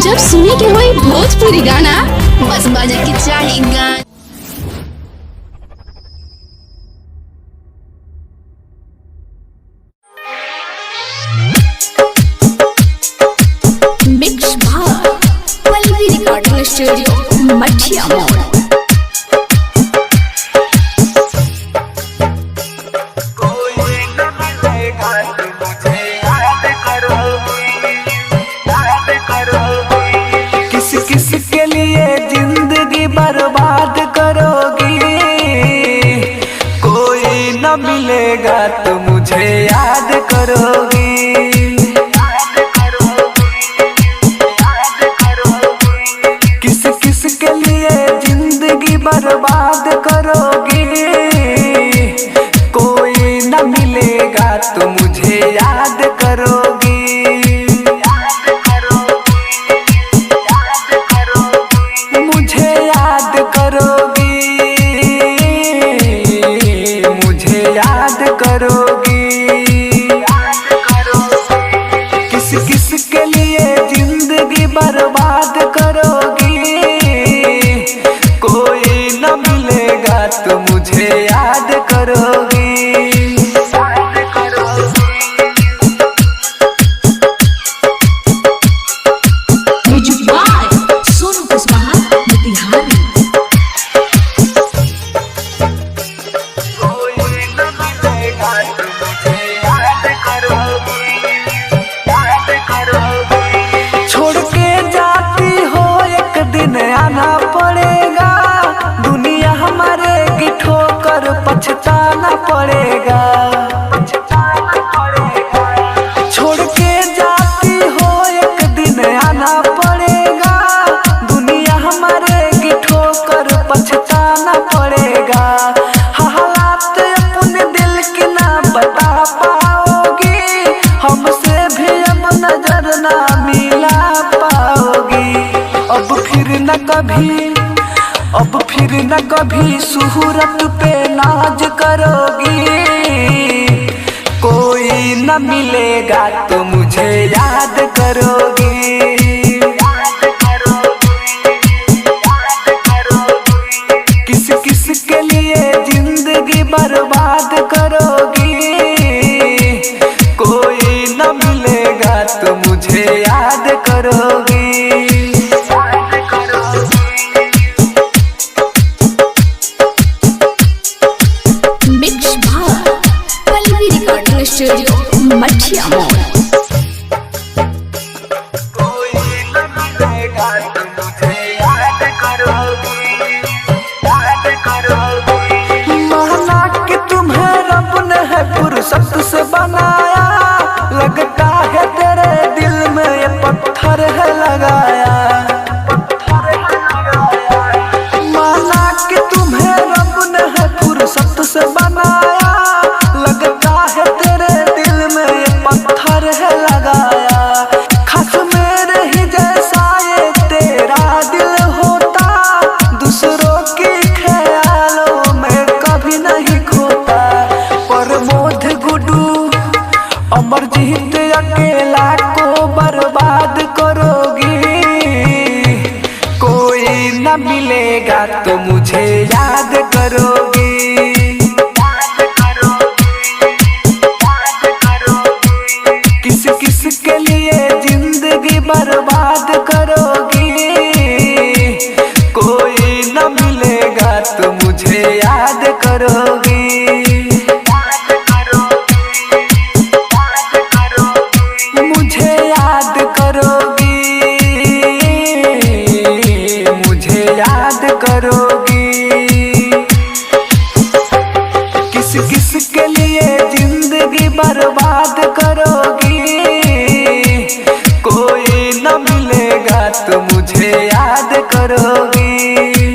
जब सुने के होई भोजपुरी गाना बस बजे के चाही गाना। मिक्स भाई पल्लवी रिकॉर्डिंग स्टूडियो मठिया मोड़। बर्बाद करोगी कोई न मिलेगा तो मुझे याद करोगी। किस किस के लिए जिंदगी बर्बाद करोगी कोई न मिलेगा तो मुझे याद करोगी। किस किस के लिए जिंदगी बर्बाद करोगी कोई न मिलेगा तो मुझे याद करोगी। आना पड़ेगा दुनिया हमारे की ठोकर पछताना पड़ेगा। छोड़ के जाती हो एक दिन आना पड़ेगा दुनिया हमारे की ठोकर पछताना पड़ेगा। हालात अपने दिल की ना बता पाओगी हमसे भी अब नजर ना मिला पाओगी। अब फिर न कभी सूरत पे नाज करोगी कोई न मिलेगा तो मुझे याद करोगी। किस किस के लिए जिंदगी बर्बाद करोगी कोई न मिलेगा तो मुझे याद करोगी। स्टूडियो मठिया मोड़। माना कि तुम्हें रब ने है फुर्सत से बनाया लगता है तेरे दिल में ये पत्थर है लगाया। माना कि तुम्हें रब ने है फुर्सत से बनाया लगता है तेरे दिल में ये पत्थर है लगाया। खास मेरे ही जैसा ये तेरा दिल होता दूसरों के ख्यालों में कभी नहीं खोता। प्रमोद गुड्डू अमरजीत अकेला को बर्बाद करोगी कोई न मिलेगा तो मुझे याद करोगी। किस किस के लिए जिंदगी बर्बाद करोगी कोई न मिलेगा तो मुझे याद करोगी। मुझे याद करोगी मुझे याद करोगी। किस किस के लिए जिंदगी बर्बाद करोगी कोई न मिलेगा तो मुझे याद करोगी।